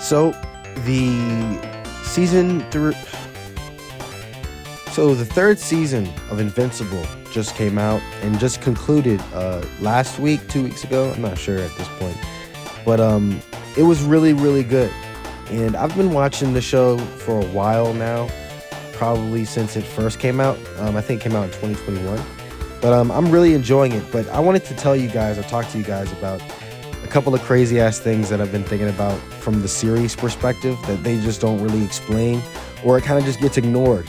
So the season through so the third season of Invincible just came out and just concluded last week, 2 weeks ago. I'm not sure at this point. But it was really, really good. And I've been watching the show for a while now, probably since it first came out. I think it came out in 2021. But I'm really enjoying it. But I wanted to tell you guys or talk to you guys about a couple of crazy ass things that I've been thinking about from the series perspective that they just don't really explain, or it kind of just gets ignored.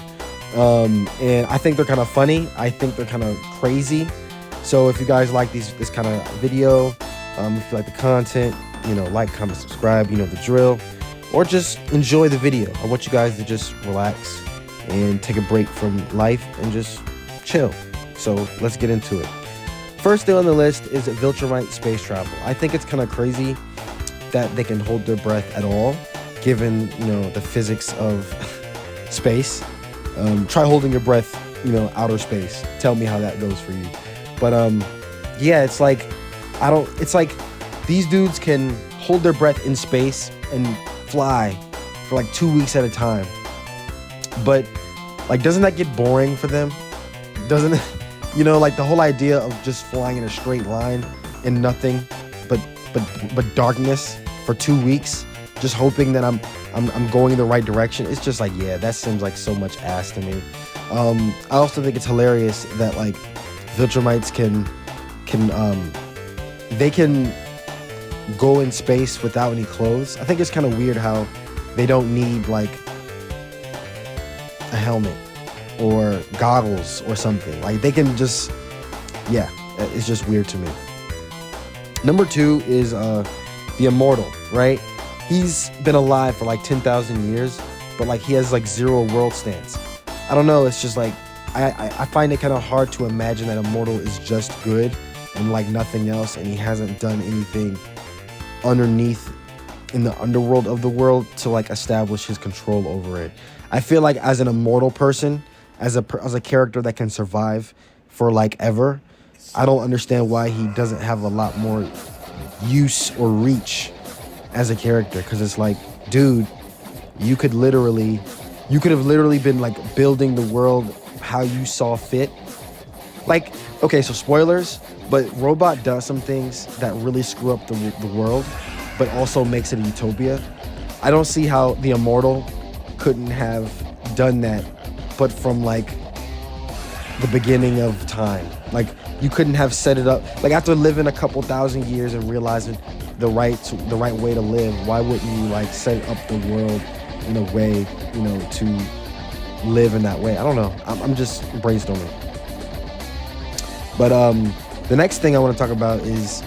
And I think they're kind of funny. I think they're kind of crazy. So if you guys like this kind of video, if you like the content, like, comment, subscribe, the drill, or just enjoy the video. I want you guys to just relax and take a break from life and just chill. So let's get into it. First thing on the list is Viltrumite space travel. I think it's kind of crazy that they can hold their breath at all, given, the physics of space. Try holding your breath, outer space. Tell me how that goes for you. But yeah, it's like these dudes can hold their breath in space and fly for like 2 weeks at a time. But doesn't that get boring for them? Doesn't it? The whole idea of just flying in a straight line in nothing but darkness for 2 weeks, just hoping that I'm going in the right direction. It's just yeah, that seems like so much ass to me. I also think it's hilarious that Viltrumites can go in space without any clothes. I think it's kind of weird how they don't need a helmet or goggles or something. They can just, yeah, it's just weird to me. Number 2 is the Immortal, right? He's been alive for 10,000 years, but he has 0 world stance. I don't know, it's just I find it kind of hard to imagine that Immortal is just good and nothing else, and he hasn't done anything underneath in the underworld of the world to establish his control over it. I feel as an immortal person, as a character that can survive for ever, I don't understand why he doesn't have a lot more use or reach as a character, because it's dude, you could have literally been building the world how you saw fit. Okay, so spoilers, but Robot does some things that really screw up the world, but also makes it a utopia. I don't see how the Immortal couldn't have done that, but from the beginning of time. You couldn't have set it up after living a couple thousand years and realizing the right way to live. Why wouldn't you set up the world in a way to live in that way? I don't know. I'm just brainstorming. But the next thing I want to talk about is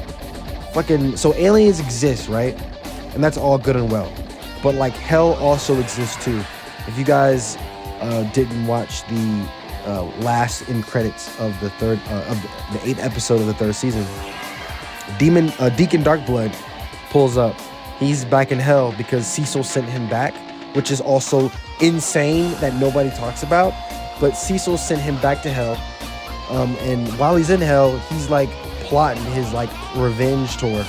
so aliens exist, right? And that's all good and well. But hell also exists too. If you guys didn't watch the last end credits of the 8th episode of the 3rd season, Deacon Darkblood pulls up. He's back in hell because Cecil sent him back, which is also insane that nobody talks about. But Cecil sent him back to hell, and while he's in hell, he's plotting his revenge tour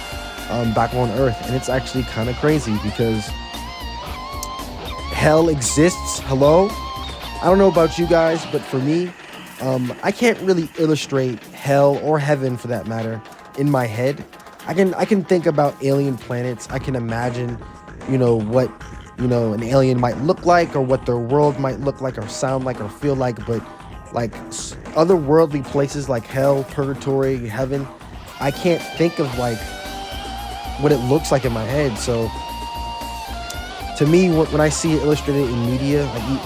back on Earth, and it's actually kind of crazy because hell exists. Hello? I don't know about you guys, but for me, I can't really illustrate hell or heaven for that matter in my head. I can think about alien planets. I can imagine, what, an alien might look like, or what their world might look like or sound like or feel like, but otherworldly places like hell, purgatory, heaven, I can't think of what it looks like in my head. So to me, when I see it illustrated in media, in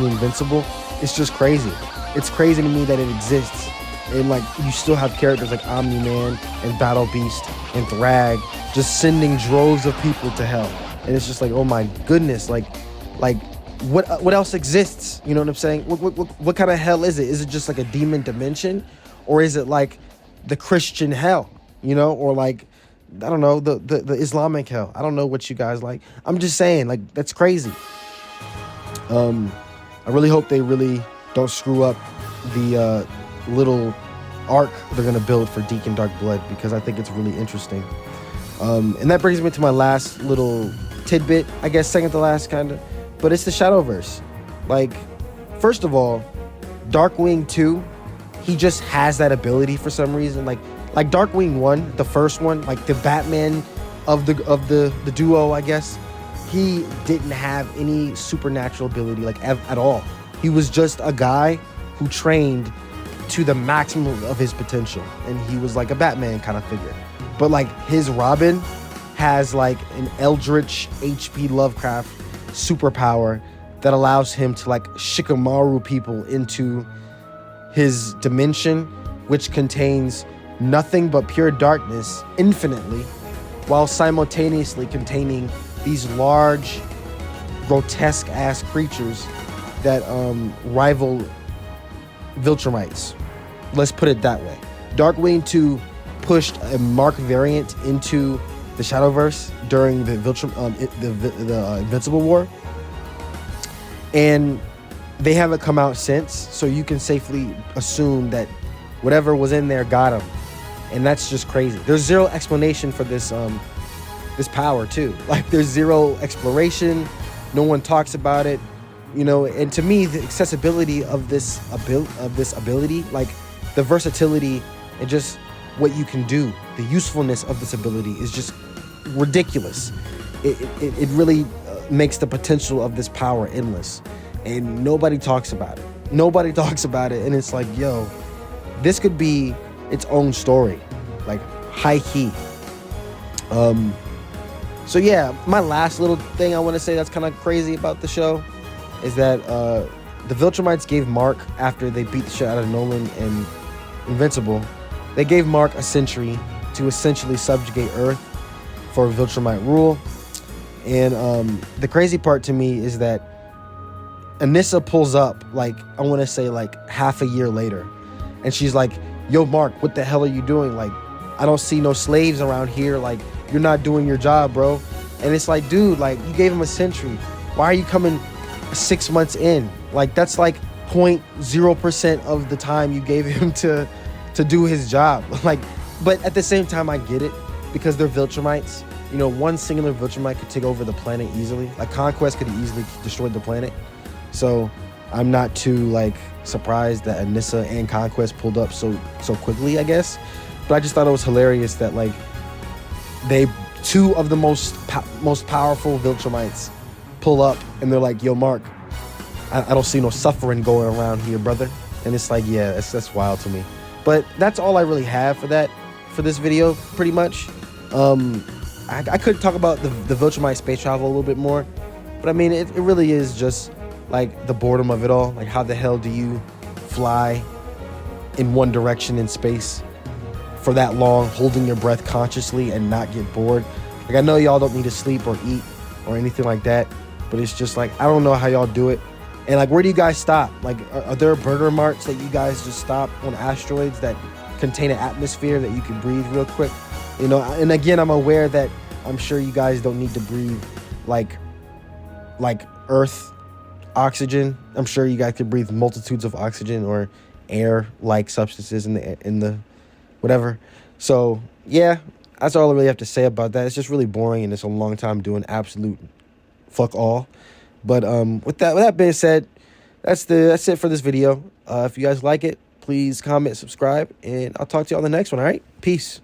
Invincible, it's just crazy. It's crazy to me that it exists. And you still have characters like Omni-Man and Battle Beast and Thrag just sending droves of people to hell. And it's just oh my goodness, what else exists? You know what I'm saying? What kind of hell is it? Is it just a demon dimension? Or is it the Christian hell? Or I don't know, the Islamic hell. I don't know what you guys like. I'm just saying, that's crazy. I really hope they really don't screw up the little arc they're gonna build for Deacon Darkblood, because I think it's really interesting. And that brings me to my last little tidbit, I guess, second to last, kind of. But it's the Shadowverse. Like, first of all, Darkwing 2, he just has that ability for some reason. Like Darkwing 1, the first one, like the Batman of the duo, I guess, he didn't have any supernatural ability, like, at all. He was just a guy who trained to the maximum of his potential, and he was like a Batman kind of figure. But like his Robin has like an eldritch H.P. Lovecraft superpower that allows him to like Shikamaru people into his dimension, which contains nothing but pure darkness infinitely, while simultaneously containing these large, grotesque ass creatures that rival Viltrumites. Let's put it that way. Darkwing 2 pushed a Mark variant into the Shadowverse during the Invincible War, and they haven't come out since, so you can safely assume that whatever was in there got him, and that's just crazy. There's zero explanation for this this power too. Like, there's zero exploration. No one talks about it, you know. And to me, the accessibility of this ability, like the versatility and just what you can do, the usefulness of this ability is just ridiculous. It really makes the potential of this power endless, and nobody talks about it. Nobody talks about it, and it's like, yo, this could be its own story, like high key. So yeah, my last little thing I want to say that's kind of crazy about the show is that the Viltrumites gave Mark, after they beat the shit out of Nolan and Invincible, they gave Mark a century to essentially subjugate Earth for Viltrumite rule. And the crazy part to me is that Anissa pulls up, like, I want to say like half a year later, and she's like, yo, Mark, what the hell are you doing? Like, I don't see no slaves around here. Like, you're not doing your job, bro. And it's like, dude, like, you gave him a century. Why are you coming 6 months in? Like, that's like 0.0% of the time you gave him to do his job. Like, but at the same time, I get it, because they're Viltrumites. You know, one singular Viltrumite could take over the planet easily. Like, Conquest could have easily destroyed the planet. So I'm not too, like, surprised that Anissa and Conquest pulled up so quickly, I guess. But I just thought it was hilarious that, like, two of the most powerful Viltrumites pull up, and they're like, yo, Mark, I don't see no suffering going around here, brother. And it's like, yeah, that's wild to me. But that's all I really have for this video, pretty much. I could talk about the Viltrumite space travel a little bit more, but I mean, it really is just like the boredom of it all. Like, how the hell do you fly in one direction in space for that long, holding your breath consciously and not get bored? Like, I know y'all don't need to sleep or eat or anything like that, but it's just like, I don't know how y'all do it. And like, where do you guys stop? Like, are there burger marts that you guys just stop on asteroids that contain an atmosphere that you can breathe real quick? You know, and again, I'm aware that I'm sure you guys don't need to breathe like Earth oxygen. I'm sure you guys could breathe multitudes of oxygen or air-like substances in the whatever. So yeah, that's all I really have to say about that. It's just really boring, and it's a long time doing absolute fuck all. But with that being said, that's it for this video. If you guys like it, please comment, subscribe, and I'll talk to you on the next one. All right, peace.